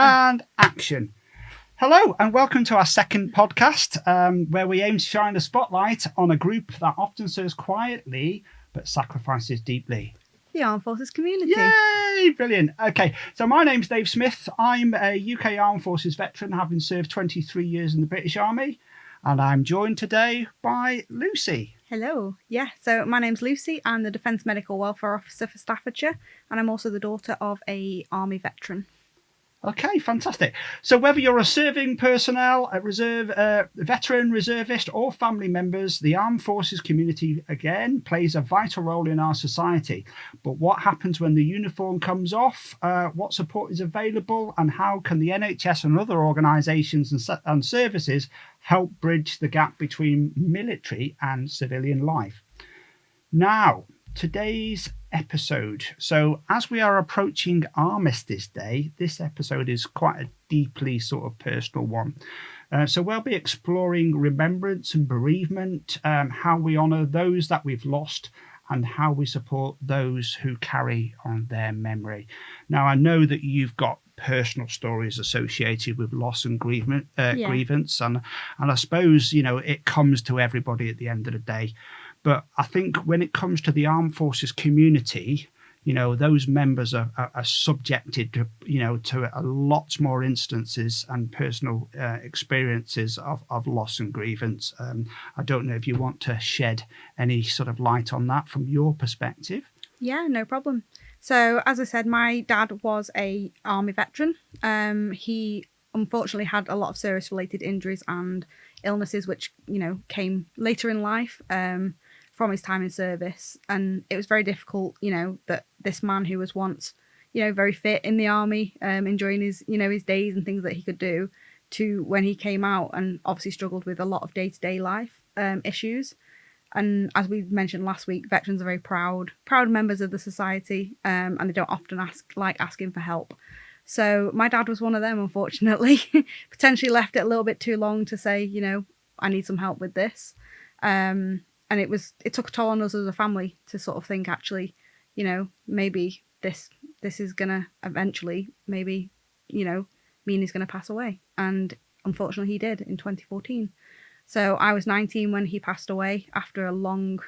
And action. Hello and welcome to our second podcast where we aim to shine a spotlight on a group that often serves quietly but sacrifices deeply. The Armed Forces community. Yay! Brilliant. Okay, so my name's Dave Smith. I'm a UK Armed Forces veteran, having served 23 years in the British Army, and I'm joined today by Lucy. Hello. Yeah, so my name's Lucy. I'm the Defence Medical Welfare Officer for Staffordshire, and I'm also the daughter of a Army veteran. Okay, fantastic. So whether you're a serving personnel, a reserve veteran, reservist, or family members, the Armed Forces community, again, plays a vital role in our society. But what happens when the uniform comes off? What support is available? And how can the NHS and other organisations and services help bridge the gap between military and civilian life? Now, today's episode. So as we are approaching Armistice Day, this episode is quite a deeply sort of personal one. So we'll be exploring remembrance and bereavement, how we honour those that we've lost, and how we support those who carry on their memory. Now, I know that you've got personal stories associated with loss and grievance, and I suppose, you know, it comes to everybody at the end of the day. But I think when it comes to the Armed Forces community, you know, those members are subjected to, you know, to a lot more instances and personal experiences of loss and grievance. I don't know if you want to shed any sort of light on that from your perspective. Yeah, no problem. So, as I said, my dad was a Army veteran. He unfortunately had a lot of service-related injuries and illnesses, which, you know, came later in life. From his time in service, and it was very difficult, you know, that this man who was once, you know, very fit in the army, enjoying his, you know, his days and things that he could do, to when he came out and obviously struggled with a lot of day-to-day life issues. And as we mentioned last week, veterans are very proud members of the society, and they don't often like asking for help. So my dad was one of them, unfortunately. Potentially left it a little bit too long to say, you know, I need some help with this. And it took a toll on us as a family to sort of think, actually, you know, maybe this is gonna eventually, maybe, you know, mean he's gonna pass away. And unfortunately he did in 2014. So I was 19 when he passed away after a long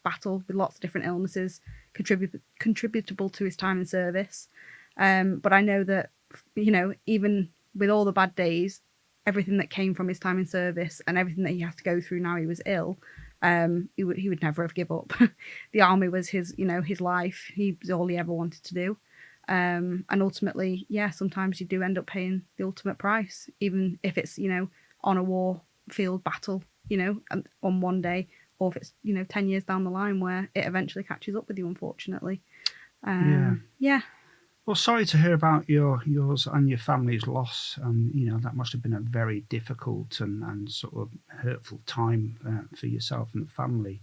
battle with lots of different illnesses contributable to his time in service. But I know that, you know, even with all the bad days, everything that came from his time in service and everything that he has to go through now he was ill, he would never have given up. The army was his, you know, his life. He was all he ever wanted to do. And ultimately, yeah, sometimes you do end up paying the ultimate price, even if it's, you know, on a war field battle, you know, on one day, or if it's, you know, 10 years down the line where it eventually catches up with you, unfortunately. Yeah. Well, sorry to hear about yours and your family's loss. You know, that must have been a very difficult and sort of hurtful time for yourself and the family.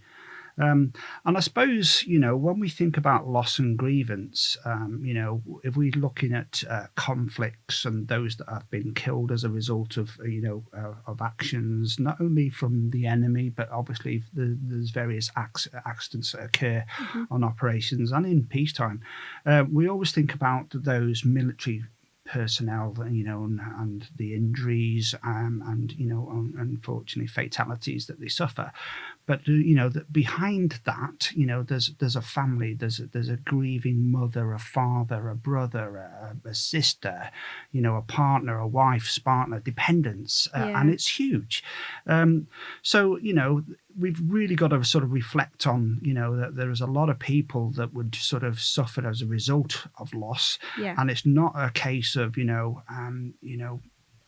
And I suppose, you know, when we think about loss and grievance, you know, if we're looking at conflicts and those that have been killed as a result of, you know, of actions, not only from the enemy, but obviously there's various accidents that occur on operations and in peacetime. We always think about those military personnel, you know, and the injuries and you know, unfortunately fatalities that they suffer. But you know, that behind that, you know, there's a family, there's a grieving mother, a father, a brother, a sister, you know, a partner, a wife's partner, dependents, and it's huge. So you know, we've really got to sort of reflect on, you know, that there is a lot of people that would sort of suffer as a result of loss, and it's not a case of, you know,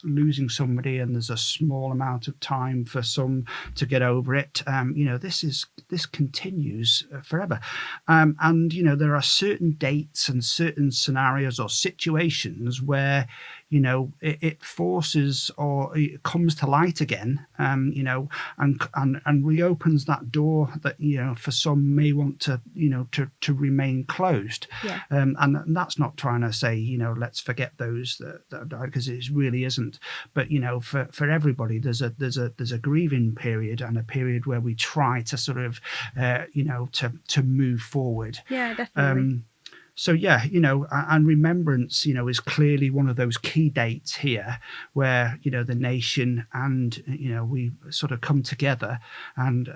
losing somebody and there's a small amount of time for some to get over it. You know, this continues forever, and you know, there are certain dates and certain scenarios or situations where, you know, it forces or it comes to light again, you know, and reopens that door that, you know, for some may want to, you know, to remain closed. And that's not trying to say, you know, let's forget those that died, because it really isn't. But you know, for everybody, there's a grieving period and a period where we try to sort of, you know, to move forward. Yeah, definitely. So yeah, and remembrance, is clearly one of those key dates here where, the nation and, we sort of come together and,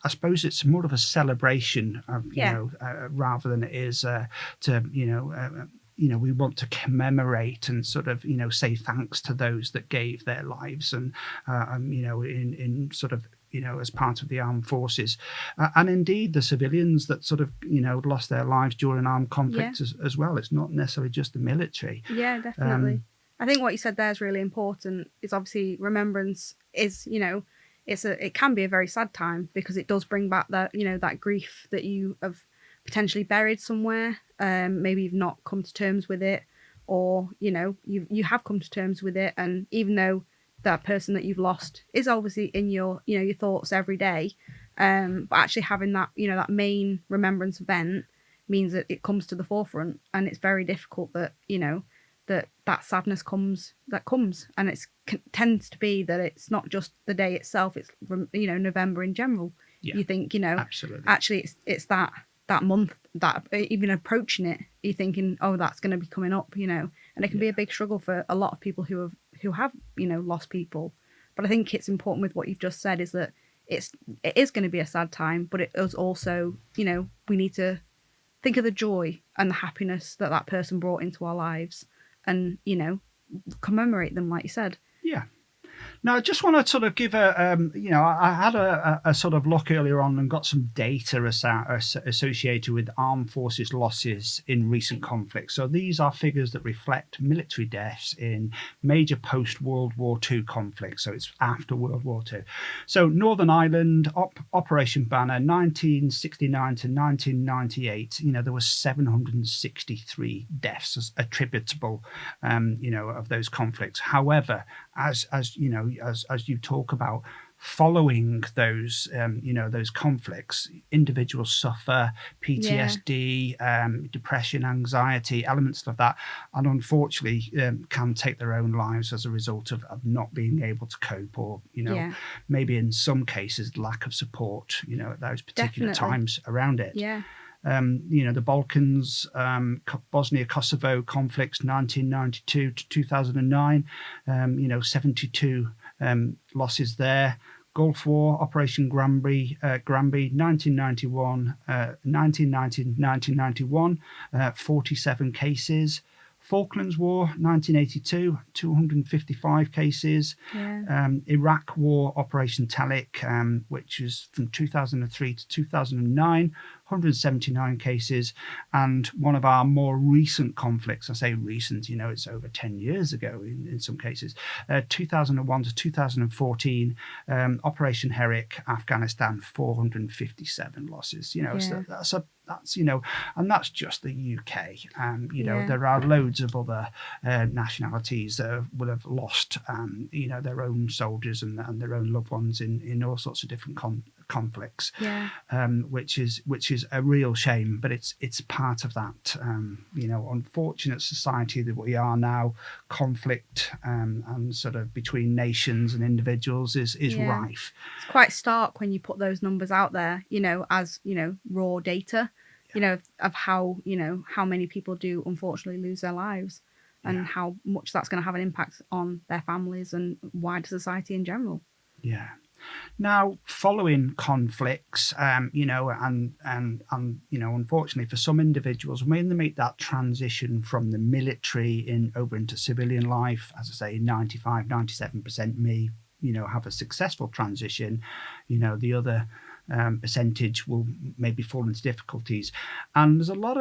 I suppose it's more of a celebration of, Yeah. rather than it is to, we want to commemorate and sort of, say thanks to those that gave their lives and, in sort of, as part of the armed forces, and indeed the civilians that sort of, lost their lives during armed Yeah. conflict as well. It's not necessarily just the military. Yeah, definitely. I think what you said there is really important. Is obviously remembrance is, it can be a very sad time because it does bring back that, that grief that you have potentially buried somewhere. Maybe you've not come to terms with it, or you have come to terms with it, and even though that person that you've lost is obviously in your your thoughts every day, but actually having that that main remembrance event means that it comes to the forefront, and it's very difficult that that sadness comes, and it tends to be that it's not just the day itself, it's November in general. Yeah, You think absolutely. actually it's that month, that even approaching it, you're thinking, oh, that's going to be coming up, and it can be a big struggle for a lot of people who have lost people. But I think it's important with what you've just said is that it is going to be a sad time, but it is also, we need to think of the joy and the happiness that that person brought into our lives, and commemorate them, like you said. Yeah. Now, I just want to sort of give I had a sort of look earlier on and got some data associated with armed forces losses in recent conflicts. So these are figures that reflect military deaths in major post-World War II conflicts. So it's after World War II. So Northern Ireland, Operation Banner, 1969 to 1998, there were 763 deaths attributable, of those conflicts. However, as you talk about, following those those conflicts, individuals suffer PTSD, depression, anxiety, elements of that, and unfortunately can take their own lives as a result of not being able to cope, or maybe in some cases lack of support at those particular times around it. The Balkans, Bosnia, Kosovo conflicts, 1992 to 2009, 72 losses there. Gulf War, Operation Granby, 1991, 1991, 47 cases. Falklands War, 1982, 255 cases. Iraq War, Operation Talik, which was from 2003 to 2009, 179 cases. And one of our more recent conflicts, I say recent, it's over 10 years ago in some cases, 2001 to 2014, Operation Herrick, Afghanistan, 457 losses. So that's and that's just the UK. There are loads of other nationalities that will have lost their own soldiers and their own loved ones in all sorts of different conflicts, which is a real shame, but it's part of that unfortunate society that we are now. Conflict and sort of between nations and individuals is rife. It's quite stark when you put those numbers out there, as raw data, of how many people do unfortunately lose their lives, and how much that's going to have an impact on their families and wider society in general. Now, following conflicts, unfortunately for some individuals, when they make that transition from the military over into civilian life, as I say, 95, 97% may, have a successful transition. The other percentage will maybe fall into difficulties, and there's a lot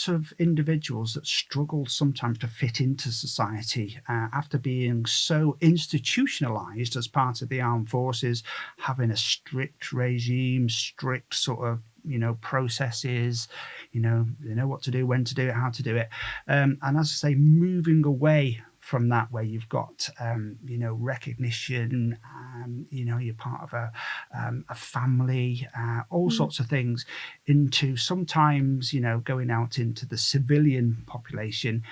of individuals that struggle sometimes to fit into society after being so institutionalized as part of the armed forces, having a strict regime, strict sort of processes, they know what to do, when to do it, how to do it, and as I say, moving away from that, where you've got recognition, you're part of a family, all sorts of things, into sometimes going out into the civilian population,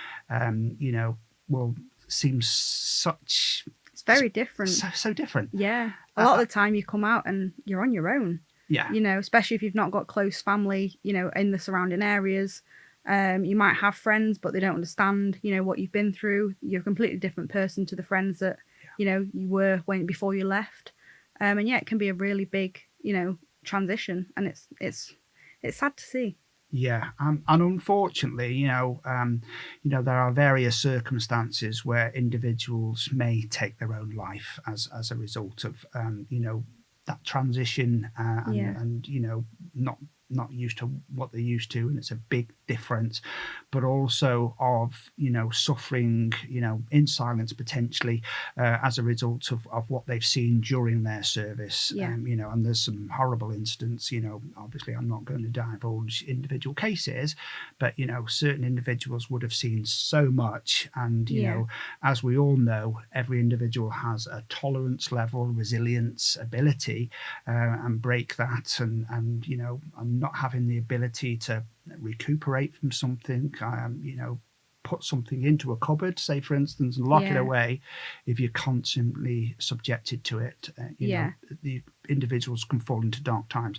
will seem such. It's very different. So different. A lot of the time you come out and you're on your own. Yeah. You know, especially if you've not got close family, you know, in the surrounding areas. You might have friends, but they don't understand, you know, what you've been through. You're a completely different person to the friends that, you know, you were before you left. And yeah, it can be a really big, you know, transition, and it's sad to see. Yeah, and unfortunately, there are various circumstances where individuals may take their own life as a result of that transition, Yeah, and not used to what they're used to, and it's a big difference, but also of suffering in silence potentially, as a result of what they've seen during their service. Yeah. And there's some horrible incidents. Obviously I'm not going to divulge individual cases, but certain individuals would have seen so much, and Yeah. as we all know, every individual has a tolerance level, resilience, ability, and break that, and not having the ability to recuperate from something, put something into a cupboard, say for instance, and lock it Yeah. away. If you're constantly subjected to it, Yeah. the individuals can fall into dark times.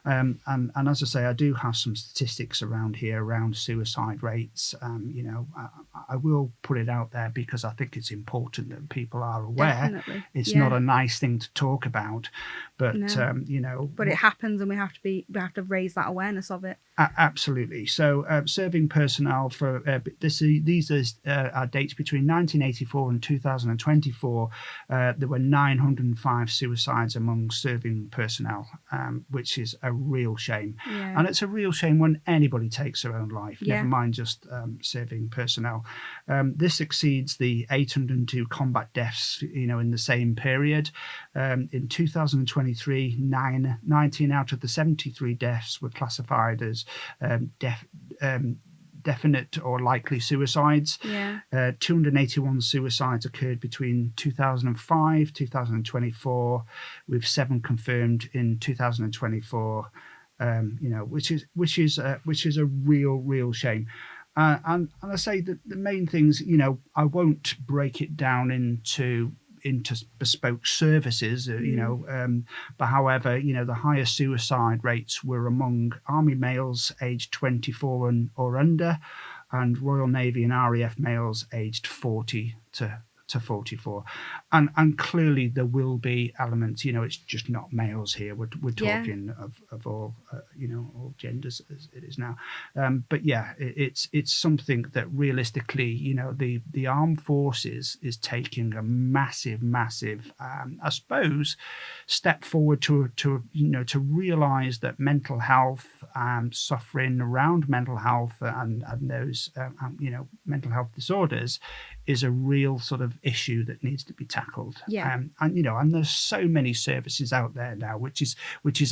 And as I say, I do have some statistics around here around suicide rates. I will put it out there because I think it's important that people are aware. Definitely. It's Yeah. not a nice thing to talk about, but No. But it happens, and we have to raise that awareness of it. Absolutely. So, serving personnel for these are dates between 1984 and 2024. There were 905 suicides among serving personnel, which is a real shame. Yeah. And it's a real shame when anybody takes their own life, Yeah. never mind just serving personnel. This exceeds the 802 combat deaths, in the same period. In 2023, 19 out of the 73 deaths were classified as definite or likely suicides. Yeah. 281 suicides occurred between 2005 2024, with 7 confirmed in 2024. Which is a real shame. And I say that the main things, I won't break it down into bespoke services, but however, the highest suicide rates were among Army males aged 24 or under, and Royal Navy and RAF males aged 40 to 44. And clearly there will be elements, it's just not males here. We're talking of all, all genders as it is now. But yeah, it's something that realistically, the armed forces is taking a massive, I suppose, step forward to realize that mental health, suffering around mental health, and those, mental health disorders is a real sort of issue that needs to be tackled. Yeah. And there's so many services out there now, which is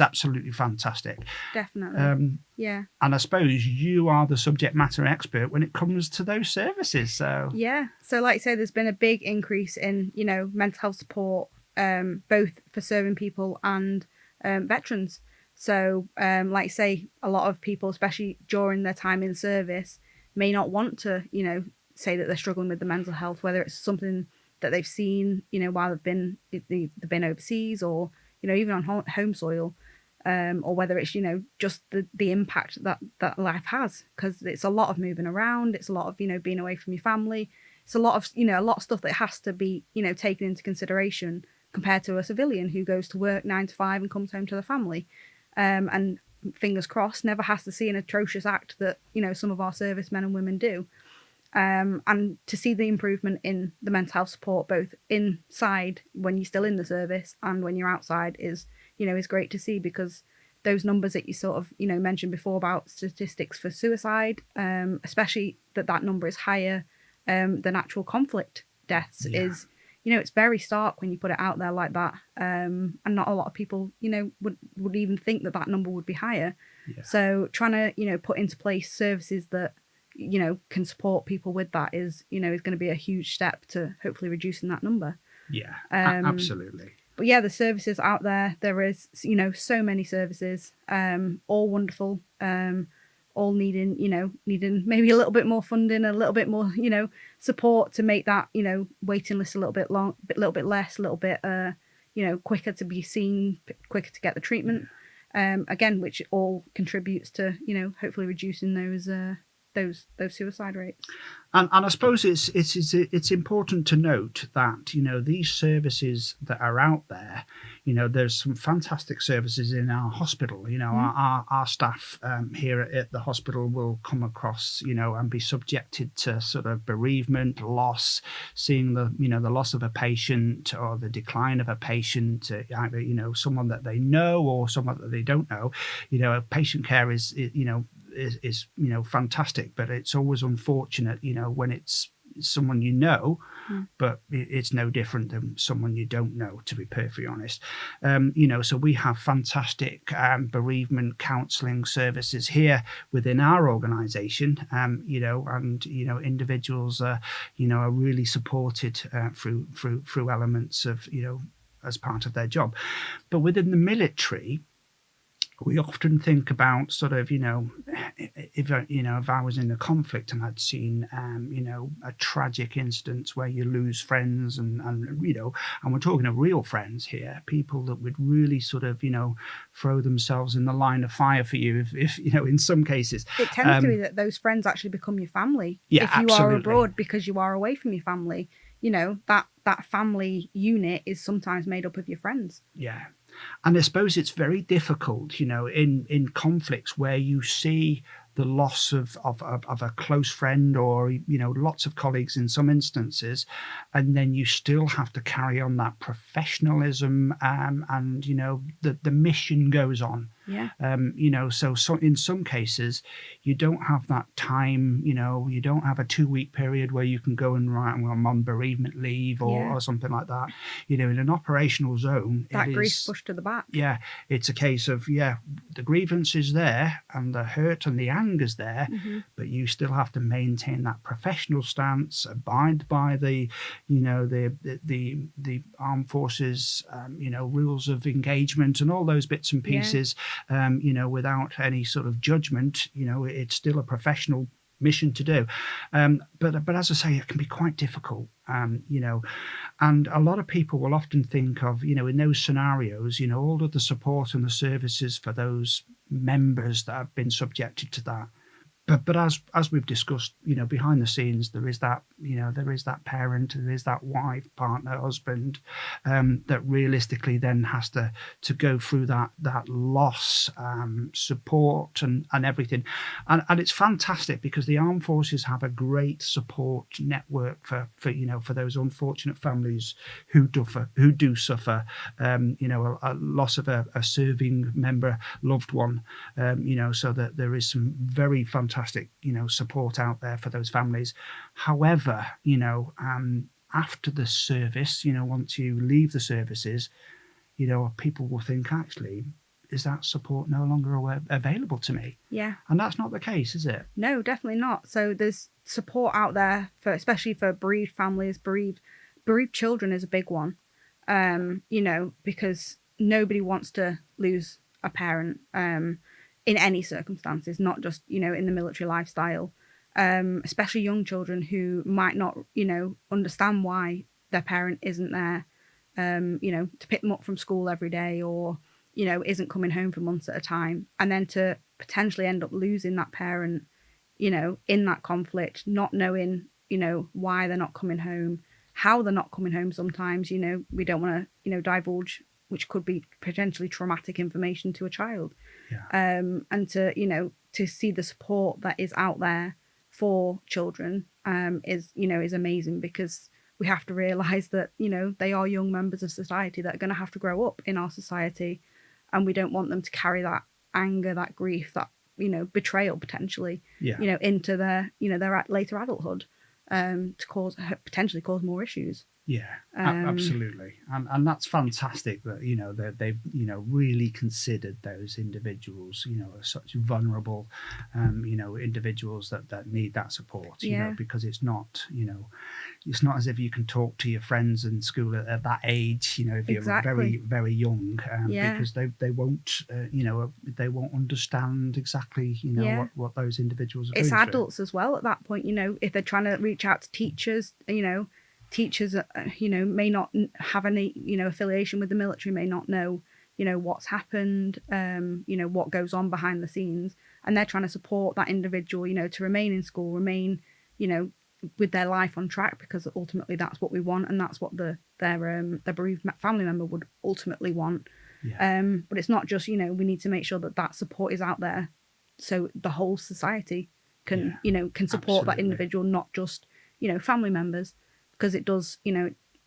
absolutely fantastic. Definitely. Yeah. And I suppose you are the subject matter expert when it comes to those services. So yeah. So like I say, there's been a big increase in, mental health support, both for serving people and veterans. So like I say, a lot of people, especially during their time in service, may not want to, say that they're struggling with the mental health, whether it's something that they've seen, while they've been overseas, or even on home soil, or whether it's just the impact that life has, because it's a lot of moving around, it's a lot of being away from your family, it's a lot of stuff that has to be taken into consideration compared to a civilian who goes to work 9 to 5 and comes home to the family, and fingers crossed never has to see an atrocious act that some of our servicemen and women do. And to see the improvement in the mental health support, both inside when you're still in the service and when you're outside, is great to see, because those numbers that you sort of mentioned before about statistics for suicide, especially that number is higher than actual conflict deaths, is it's very stark when you put it out there like that, and not a lot of people would even think that number would be higher. So trying to put into place services that can support people with that is going to be a huge step to hopefully reducing that number. Absolutely. But yeah, the services out there is so many services, all wonderful, all needing maybe a little bit more funding, a little bit more support to make that waiting list a little bit less, a little bit quicker to be seen, quicker to get the treatment. again, which all contributes to, hopefully reducing those suicide rates. And I suppose it's important to note that these services that are out there, there's some fantastic services in our hospital. Our staff here at the hospital will come across and be subjected to sort of bereavement, loss, seeing the the loss of a patient or the decline of a patient, either someone that they know or someone that they don't know. Patient care is fantastic, but it's always unfortunate when it's someone but it's no different than someone you don't know, to be perfectly honest. So we have fantastic bereavement counselling services here within our organisation, and individuals are really supported through elements of as part of their job. But within the military, we often think about sort of, if I was in a conflict and I'd seen, a tragic instance where you lose friends and we're talking of real friends here, people that would really sort of, throw themselves in the line of fire for you if in some cases. It tends to be that those friends actually become your family. Yeah, if you absolutely. are abroad because you are away from your family, that family unit is sometimes made up of your friends. Yeah. And I suppose it's very difficult, in conflicts where you see the loss of a close friend or, lots of colleagues in some instances, and then you still have to carry on that professionalism, and, the mission goes on. Yeah. So in some cases, you don't have that time, you don't have a 2-week period where you can go and write, well, I'm on bereavement leave or something like that. In an operational zone, that grief's pushed to the back. Yeah, it's a case of, the grievance is there and the hurt and the anger's there, but you still have to maintain that professional stance, abide by the armed forces, rules of engagement and all those bits and pieces. Without any sort of judgment, it's still a professional mission to do. But as I say, it can be quite difficult, and a lot of people will often think of, in those scenarios, all of the support and the services for those members that have been subjected to that. But as we've discussed, behind the scenes, there is that parent, there is that wife, partner, husband, that realistically then has to go through that loss, support and everything. And it's fantastic because the armed forces have a great support network for those unfortunate families who do suffer, a loss of a serving member, loved one, so that there is some very fantastic support out there for those families. However, after the service, once you leave the services, people will think, actually, is that support no longer available to me? Yeah. And that's not the case, is it? No, definitely not. So there's support out there especially for bereaved families. Bereaved children is a big one, because nobody wants to lose a parent, in any circumstances, not just, in the military lifestyle, especially young children who might not, understand why their parent isn't there, to pick them up from school every day or, isn't coming home for months at a time. And then to potentially end up losing that parent, in that conflict, not knowing, why they're not coming home, how they're not coming home sometimes, we don't want to, divulge, which could be potentially traumatic information to a child. Yeah. And to see the support that is out there for children is amazing, because we have to realise that, they are young members of society that are going to have to grow up in our society, and we don't want them to carry that anger, that grief, that, betrayal potentially, into their, their later adulthood, to potentially cause more issues. Yeah, absolutely, and that's fantastic that that they've really considered those individuals, as such vulnerable, individuals that need that support. Because it's not as if you can talk to your friends in school at that age, if you're very very young, because they won't understand exactly what those individuals are. It's going adults through. As well at that point, if they're trying to reach out to teachers, teachers, may not have any, affiliation with the military, may not know, what's happened, what goes on behind the scenes, and they're trying to support that individual, to remain in school, remain, with their life on track, because ultimately that's what we want, and that's what their bereaved family member would ultimately want. Yeah. But it's not just, we need to make sure that support is out there, so the whole society can, can support that individual, not just, family members, because it does,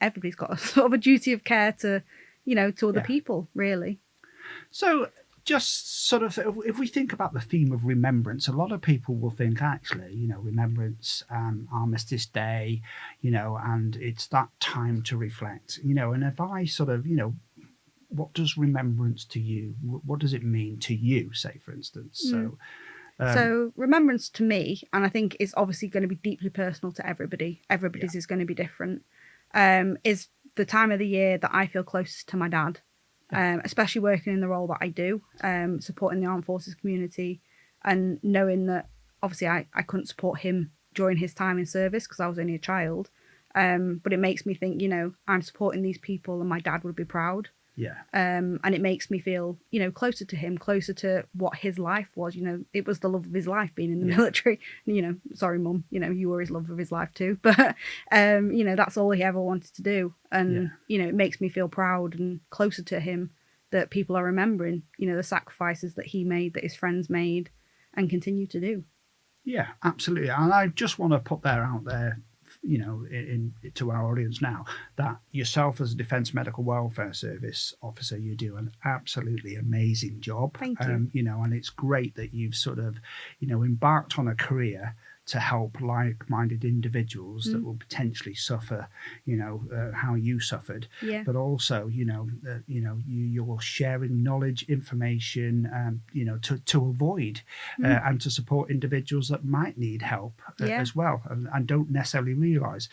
everybody's got a sort of a duty of care to, to other people, really. So just sort of, if we think about the theme of remembrance, a lot of people will think, actually, remembrance, Armistice Day, and it's that time to reflect, and if I sort of, what does remembrance to you? What does it mean to you, say, for instance? So remembrance to me, and I think it's obviously going to be deeply personal to everybody. Everybody's is going to be different. Is the time of the year that I feel closest to my dad, especially working in the role that I do, supporting the armed forces community, and knowing that obviously I couldn't support him during his time in service because I was only a child. But it makes me think, I'm supporting these people and my dad would be proud. Yeah. And it makes me feel, closer to him, closer to what his life was. It was the love of his life being in the military. Sorry, Mum, you were his love of his life too. But, that's all he ever wanted to do. And, it makes me feel proud and closer to him that people are remembering, the sacrifices that he made, that his friends made and continue to do. Yeah, absolutely. And I just want to put that out there, to our audience now, that yourself as a Defence Medical Welfare Service officer, you do an absolutely amazing job. Thank you. And it's great that you've sort of, embarked on a career to help like-minded individuals that will potentially suffer, how you suffered, but also, you're sharing knowledge, information, to avoid and to support individuals that might need help as well and don't necessarily realise.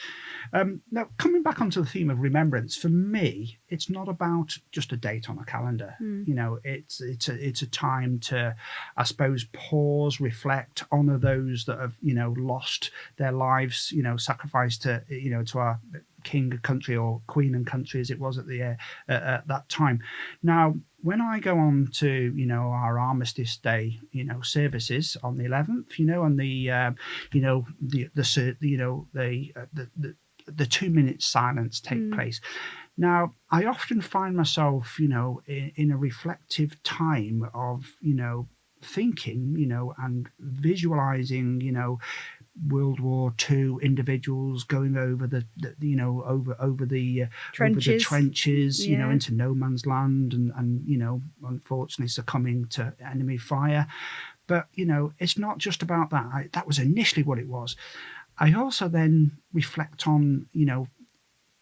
Now, coming back onto the theme of remembrance, for me, it's not about just a date on a calendar. It's a time to, I suppose, pause, reflect, honour those that have, lost their lives, sacrificed to, to our king and country, or queen and country as it was at that time. Now, when I go on to, our Armistice Day, services on the 11th, and the 2 minute silence take place. Now, I often find myself, in a reflective time of, thinking, and visualizing, World War II individuals going over over the trenches, into no man's land, and unfortunately succumbing to enemy fire. But it's not just about that. That was initially what it was. I also then reflect on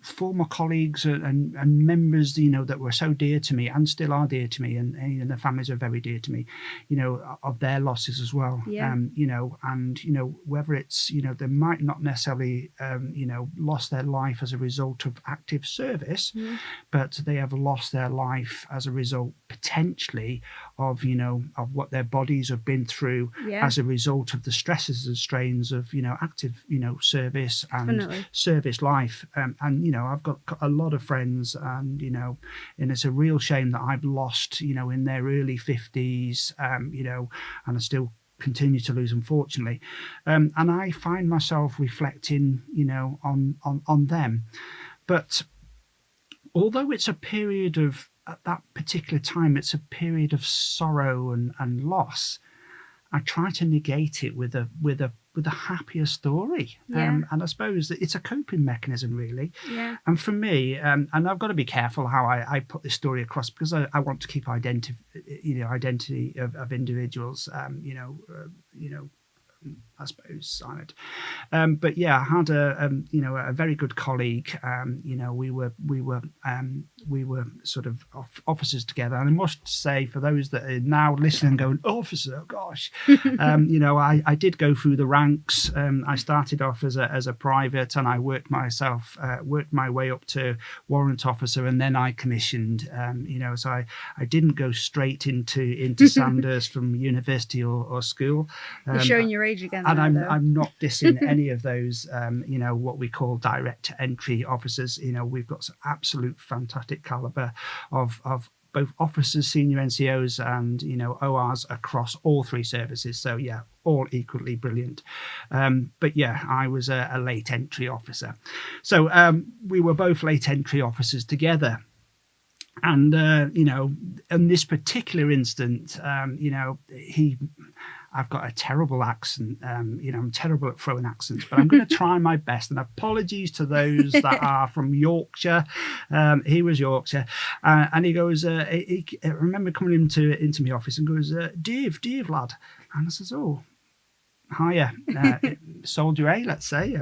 former colleagues and members, that were so dear to me and still are dear to me, and their families are very dear to me, of their losses as well. And whether it's, they might not necessarily, lost their life as a result of active service, but they have lost their life as a result potentially of, of what their bodies have been through as a result of the stresses and strains of, active, service and Definitely. service life. And I've got a lot of friends, and and it's a real shame that I've lost, in their early 50s, and I still continue to lose, unfortunately. And I find myself reflecting, on them. But although it's a period of, at that particular time, it's a period of sorrow and loss, I try to negate it with a happier story. And I suppose that it's a coping mechanism, really. And for me, and I've got to be careful how I put this story across, because I want to keep identity of individuals, I suppose, silent. But I had a very good colleague. We were sort of officers together, and I must say, for those that are now listening, going, officer, gosh, I did go through the ranks. I started off as a private, and I worked my way up to warrant officer, and then I commissioned. So I didn't go straight into Sandhurst from university or school. You're showing your age again. And I'm not dissing any of those, what we call direct entry officers. We've got some absolute fantastic caliber of both officers, senior NCOs, and ORs across all 3 services. So yeah, all equally brilliant. But yeah, I was a late entry officer. So we were both late entry officers together. And in this particular instance, I've got a terrible accent. I'm terrible at throwing accents, but I'm going to try my best. And apologies to those that are from Yorkshire. He was Yorkshire, and he goes. I remember coming into my office and goes, Dave, lad. And I says, oh, hiya, Soldier A, let's say.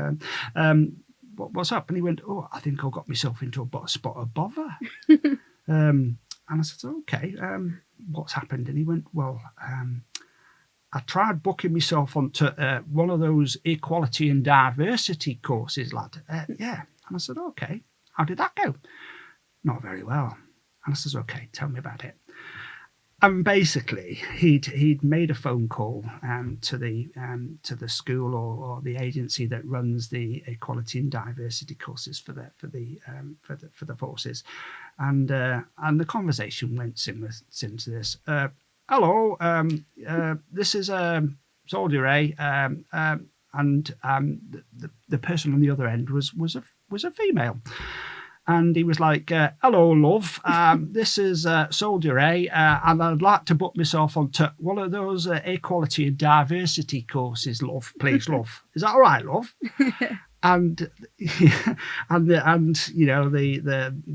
What's up? And he went, oh, I think I got myself into a spot of bother. And I said, okay, what's happened? And he went, well, I tried booking myself onto one of those equality and diversity courses, lad. Yeah. And I said, okay, how did that go? Not very well. And I says, okay, tell me about it. And basically, he'd made a phone call to the school or the agency that runs the equality and diversity courses for the forces, and the conversation went similar to this. Hello, this is Soldier A, and the person on the other end was a female. And he was like, hello, love. This is Soldier A, and I'd like to book myself onto one of those equality and diversity courses, love. Please, love. Is that all right, love? And the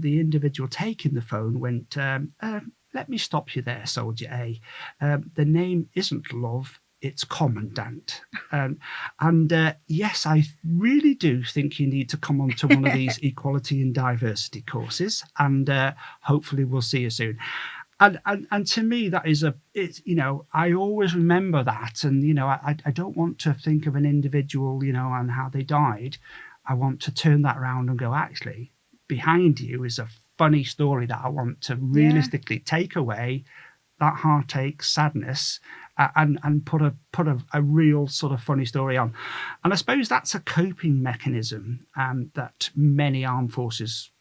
individual taking the phone went, let me stop you there, Soldier A. The name isn't Love. It's Commandant. Yes, I really do think you need to come on to one of these equality and diversity courses, and hopefully we'll see you soon. And to me, that is I always remember that. And, I don't want to think of an individual, and how they died. I want to turn that around and go, actually, behind you is a funny story that I want to realistically take away that heartache, sadness, and put a real sort of funny story on. And I suppose that's a coping mechanism that many armed forces,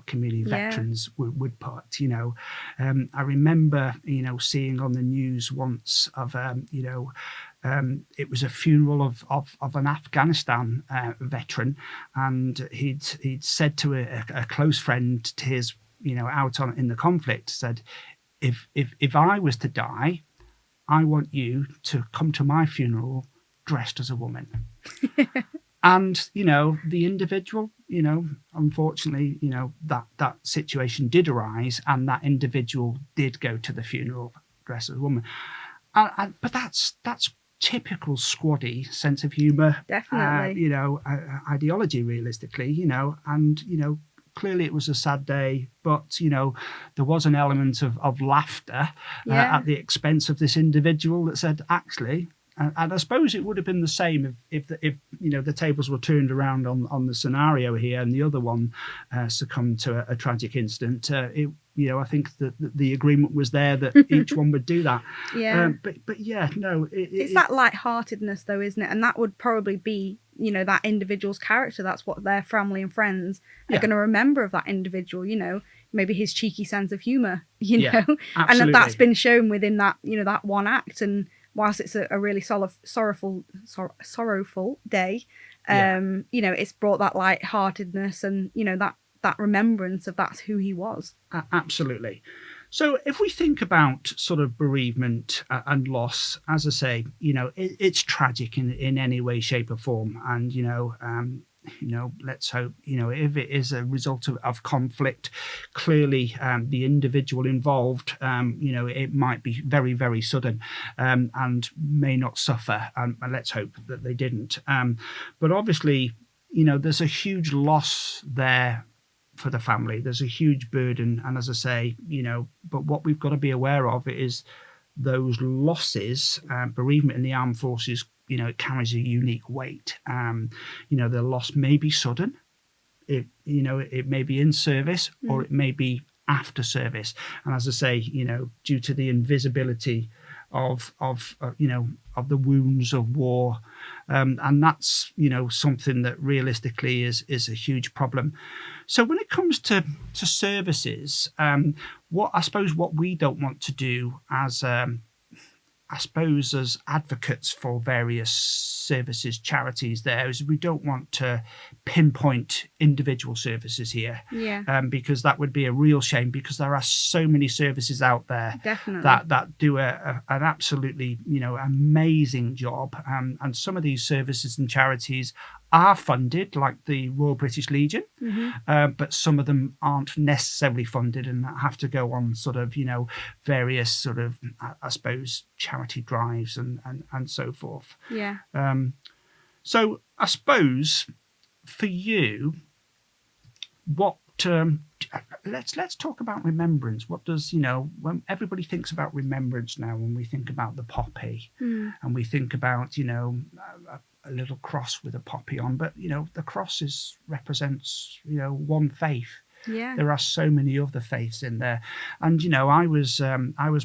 community veterans would put. I remember, seeing on the news once of, it was a funeral of an Afghanistan veteran, and he'd said to a close friend to his, out in the conflict, said, if I was to die, I want you to come to my funeral dressed as a woman. And, the individual, unfortunately, that situation did arise, and that individual did go to the funeral dressed as a woman. But that's typical squaddy sense of humour. Definitely. Ideology, realistically, and, clearly it was a sad day, but, there was an element of laughter at the expense of this individual that said, actually, and I suppose it would have been the same if the tables were turned around on the scenario here, and the other one succumbed to a tragic incident. I think that the agreement was there that each one would do that. Yeah. But yeah, no. It's that lightheartedness, though, isn't it? And that would probably be, that individual's character. That's what their family and friends are going to remember of that individual, maybe his cheeky sense of humour, absolutely. And that's been shown within that, that one act. And whilst it's a really sorrowful day, it's brought that lightheartedness and, that remembrance of that's who he was. Absolutely. So if we think about sort of bereavement and loss, as I say, it's tragic in any way, shape or form. And, let's hope, if it is a result of conflict, clearly the individual involved, it might be very, very sudden and may not suffer. And let's hope that they didn't. But obviously, there's a huge loss there for the family. There's a huge burden. And as I say, but what we've got to be aware of is those losses, bereavement in the armed forces, it carries a unique weight. The loss may be sudden. It may be in service or it may be after service. And as I say, due to the invisibility of of the wounds of war, and that's something that realistically is a huge problem. So when it comes to services, what we don't want to do as I suppose as advocates for various services, charities, there is we don't want to pinpoint individual services here, Yeah, because that would be a real shame. Because there are so many services out there definitely. that do an absolutely amazing job, and some of these services and charities are funded, like the Royal British Legion, but some of them aren't necessarily funded and have to go on sort of various sort of I suppose charity drives and so forth. Yeah. So I suppose for you, what let's talk about remembrance. What does when everybody thinks about remembrance now, when we think about the poppy, and we think about a little cross with a poppy on, but the cross represents one faith. Yeah. There are so many other faiths in there, and I was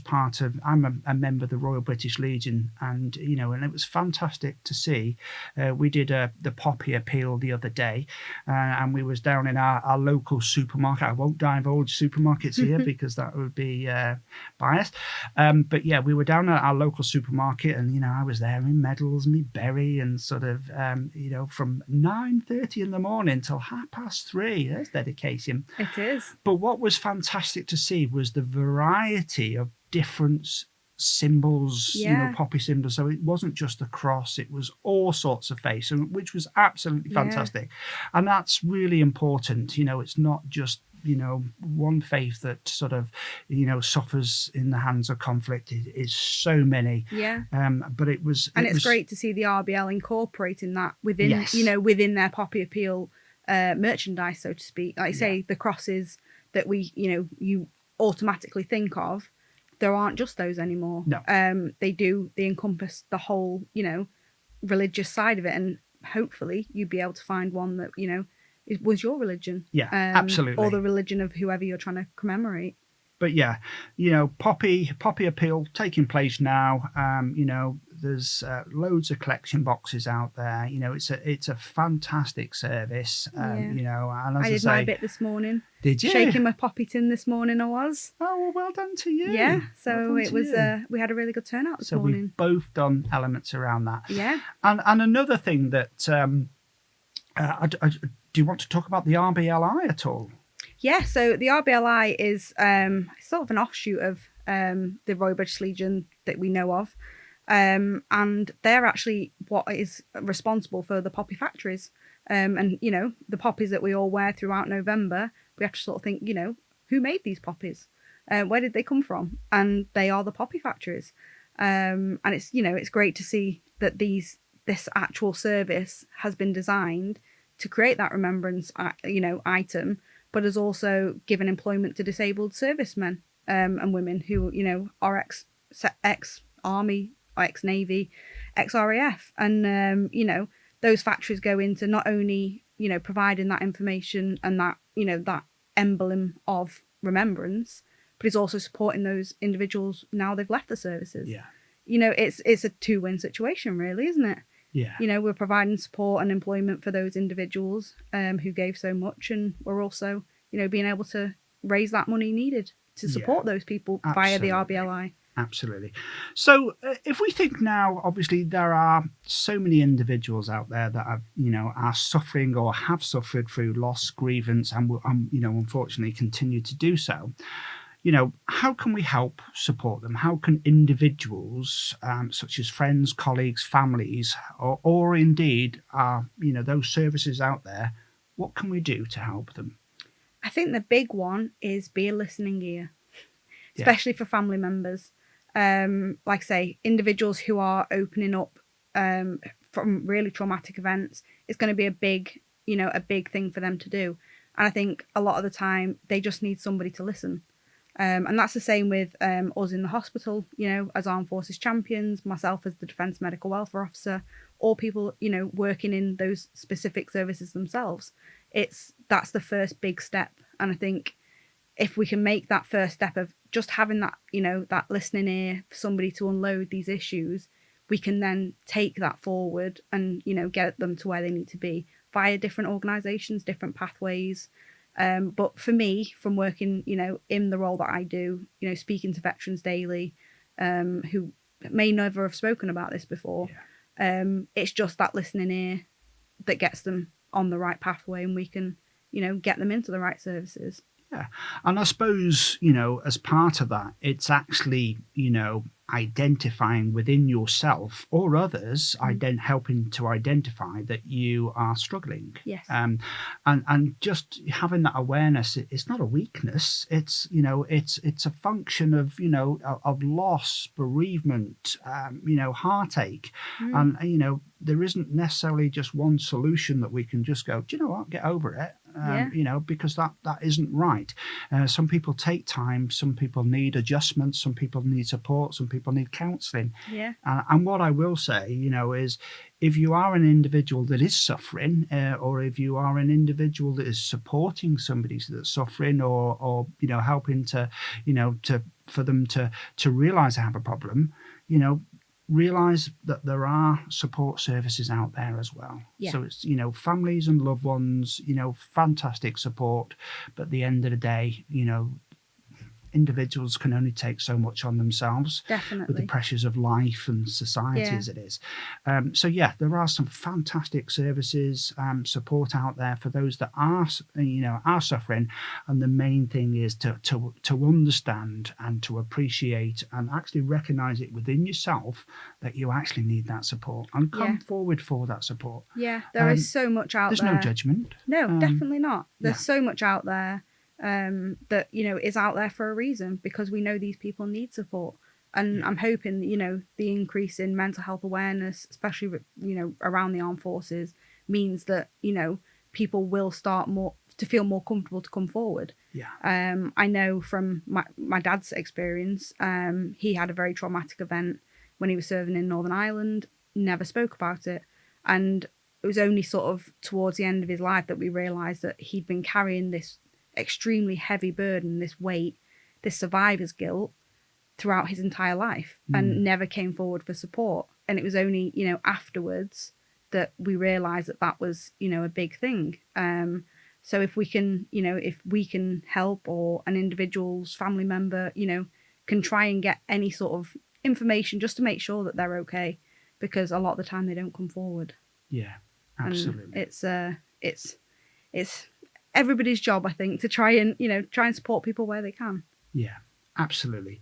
part of. I'm a member of the Royal British Legion, and and it was fantastic to see. We did the poppy appeal the other day, and we was down in our local supermarket. I won't divulge supermarkets here because that would be biased. But yeah, we were down at our local supermarket, and I was there in medals and me berry, and sort of from 9:30 in the morning till 3:30. There's dedication. It is. But what was fantastic to see was the variety of different symbols, poppy symbols. So it wasn't just the cross, it was all sorts of faiths, which was absolutely fantastic. And that's really important. It's not just one faith that sort of suffers in the hands of conflict. It is so many. But it's great to see the RBL incorporating that within within their poppy appeal merchandise, so to speak. Like say the crosses that we you automatically think of, there aren't just those anymore. No. They encompass the whole religious side of it, and hopefully you'd be able to find one that was your religion, absolutely, or the religion of whoever you're trying to commemorate. But yeah, poppy appeal taking place now. There's loads of collection boxes out there. It's a fantastic service. And as I did my bit this morning. Did you? Shaking my poppy tin this morning, I was. Oh, well done to you. Yeah, so it was. We had a really good turnout this morning. So we've both done elements around that. Yeah. And another thing that do you want to talk about the RBLI at all? Yeah, so the RBLI is sort of an offshoot of the Royal British Legion that we know of. And they're actually what is responsible for the poppy factories. And, the poppies that we all wear throughout November, we have to sort of think, who made these poppies? Where did they come from? And they are the poppy factories. And it's, it's great to see that this actual service has been designed to create that remembrance, item, but has also given employment to disabled servicemen and women who, are ex-army, ex-navy, ex-RAF. And, those factories go into not only, providing that information and that, that emblem of remembrance, but it's also supporting those individuals now they've left the services. Yeah. It's a two-win situation, really, isn't it? Yeah. We're providing support and employment for those individuals who gave so much, and we're also, being able to raise that money needed to support those people via the RBLI. Absolutely. So if we think now, obviously there are so many individuals out there that have, are suffering or have suffered through loss, grievance, and will, unfortunately continue to do so. How can we help support them? How can individuals, such as friends, colleagues, families, or indeed, those services out there, what can we do to help them? I think the big one is be a listening ear, especially for family members. Like I say, individuals who are opening up from really traumatic events, it's going to be a big thing for them to do. And I think a lot of the time they just need somebody to listen. And that's the same with us in the hospital, as Armed Forces champions, myself as the Defence Medical Welfare Officer, or people, working in those specific services themselves. That's the first big step. And I think if we can make that first step of just having that, that listening ear for somebody to unload these issues, we can then take that forward and, get them to where they need to be via different organisations, different pathways. But for me, from working, in the role that I do, speaking to veterans daily, who may never have spoken about this before, it's just that listening ear that gets them on the right pathway, and we can, get them into the right services. Yeah. And I suppose, as part of that, it's actually, identifying within yourself or others, helping to identify that you are struggling. Yes. And just having that awareness, it's not a weakness. It's, it's a function of, of loss, bereavement, heartache. And, there isn't necessarily just one solution that we can just go, do you know what, get over it. Because that isn't right. Some people take time, some people need adjustments, some people need support, some people need counselling. Yeah. And what I will say, is if you are an individual that is suffering, or if you are an individual that is supporting somebody that's suffering, or helping to, for them to realise they have a problem, realise that there are support services out there as well. Yeah. So it's, families and loved ones, fantastic support. But at the end of the day, individuals can only take so much on themselves. Definitely. With the pressures of life and society as it is. So there are some fantastic services, support out there for those that are suffering. And the main thing is to understand and to appreciate and actually recognise it within yourself that you actually need that support, and come forward for that support. Yeah, there is so much out there. There's no judgment. No, definitely not. There's so much out there. That is out there for a reason, because we know these people need support, and I'm hoping that, the increase in mental health awareness, especially around the armed forces, means that people will start to feel more comfortable to come forward. I know from my dad's experience, he had a very traumatic event when he was serving in Northern Ireland, never spoke about it, and it was only sort of towards the end of his life that we realised that he'd been carrying this extremely heavy burden, this weight, this survivor's guilt throughout his entire life, and never came forward for support. And it was only afterwards that we realized that was a big thing. So if we can help, or an individual's family member can try and get any sort of information just to make sure that they're okay, because a lot of the time they don't come forward. Absolutely. And it's everybody's job, I think, to try and support people where they can. Yeah, absolutely.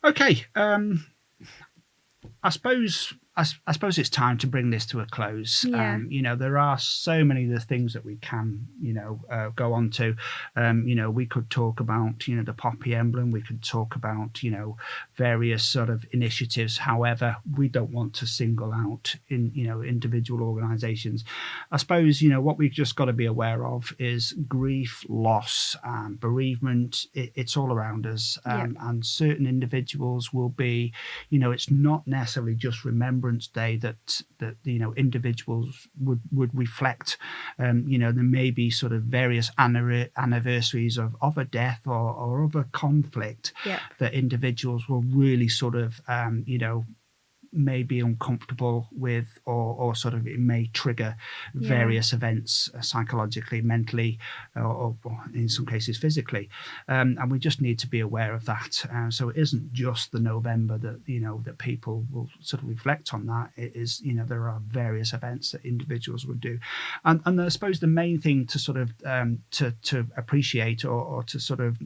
Okay, I suppose it's time to bring this to a close. There are so many of the things that we can, go on to. We could talk about, the poppy emblem. We could talk about, various sort of initiatives. However, we don't want to single out individual organisations. I suppose, what we've just got to be aware of is grief, loss, bereavement. It's all around us. And certain individuals will be, it's not necessarily just remembrance day that individuals would reflect. There may be sort of various anniversaries of a death or of a conflict that individuals will really sort of may be uncomfortable with, or sort of it may trigger various events psychologically, mentally, or in some cases physically, and we just need to be aware of that. So it isn't just the November that that people will sort of reflect on that. It is there are various events that individuals would do, and I suppose the main thing to sort of to appreciate, or to sort of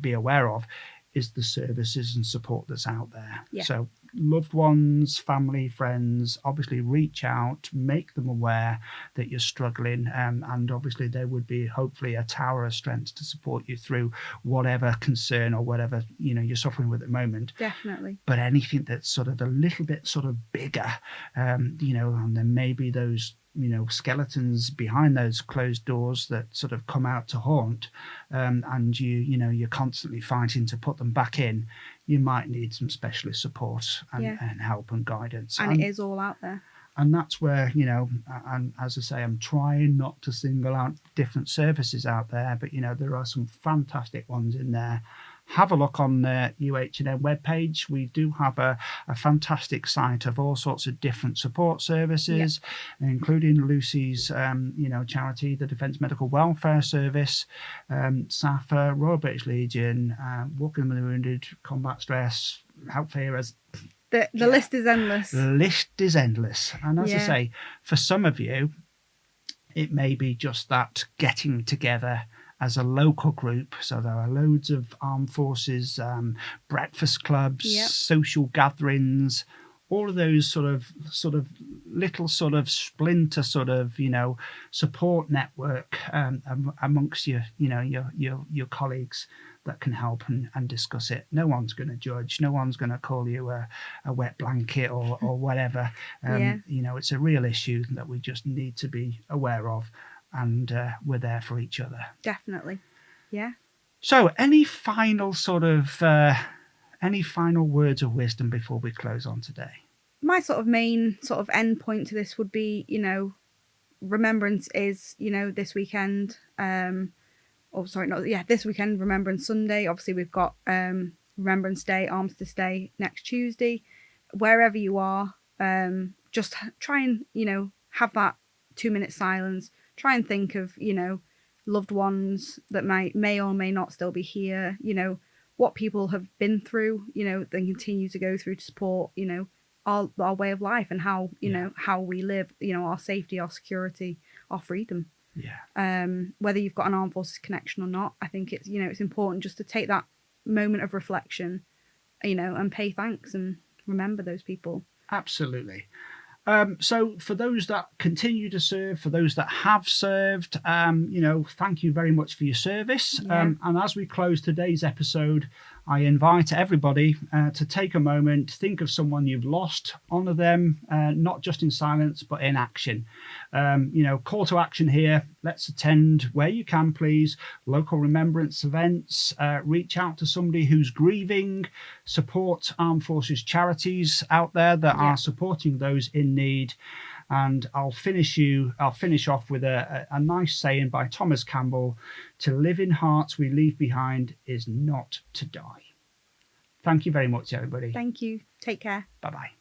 be aware of, is the services and support that's out there. So loved ones, family, friends, obviously reach out, make them aware that you're struggling, and obviously there would be hopefully a tower of strength to support you through whatever concern or whatever you're suffering with at the moment. Definitely. But anything that's sort of a little bit sort of bigger, and there may be those skeletons behind those closed doors that sort of come out to haunt, and you're constantly fighting to put them back in. You might need some specialist support and help and guidance. And it is all out there. And that's where, and as I say, I'm trying not to single out different services out there, but, there are some fantastic ones in there. have a look on the UHN webpage. We do have a fantastic site of all sorts of different support services, including Lucy's, charity, the Defence Medical Welfare Service, SAFA, Royal British Legion, Walking with the Wounded, Combat Stress, Help for Heroes. The list is endless. The list is endless. And as I say, for some of you, it may be just that getting together as a local group. So there are loads of armed forces, breakfast clubs, social gatherings, all of those sort of little sort of splinter sort of, support network amongst your colleagues that can help and discuss it. No one's going to judge. No one's going to call you a wet blanket or whatever. It's a real issue that we just need to be aware of. And we're there for each other. Definitely. Yeah. So any final words of wisdom before we close on today? My sort of main sort of end point to this would be, remembrance is, this weekend. This weekend, Remembrance Sunday. Obviously, we've got Remembrance Day, Armistice Day next Tuesday. Wherever you are, just try and, have that 2-minute silence. Try and think of, loved ones that may or may not still be here, what people have been through, they continue to go through to support, our way of life and how, how we live, our safety, our security, our freedom. Yeah. Whether you've got an armed forces connection or not, I think it's, it's important just to take that moment of reflection, and pay thanks and remember those people. Absolutely. So for those that continue to serve, for those that have served, thank you very much for your service. Yeah. And as we close today's episode, I invite everybody to take a moment, think of someone you've lost, honour them, not just in silence, but in action. Call to action here. Let's attend where you can, please. Local remembrance events, reach out to somebody who's grieving, support armed forces charities out there that are supporting those in need. And I'll finish off with a nice saying by Thomas Campbell: to live in hearts we leave behind is not to die. Thank you very much, everybody. Thank you. Take care. Bye-bye.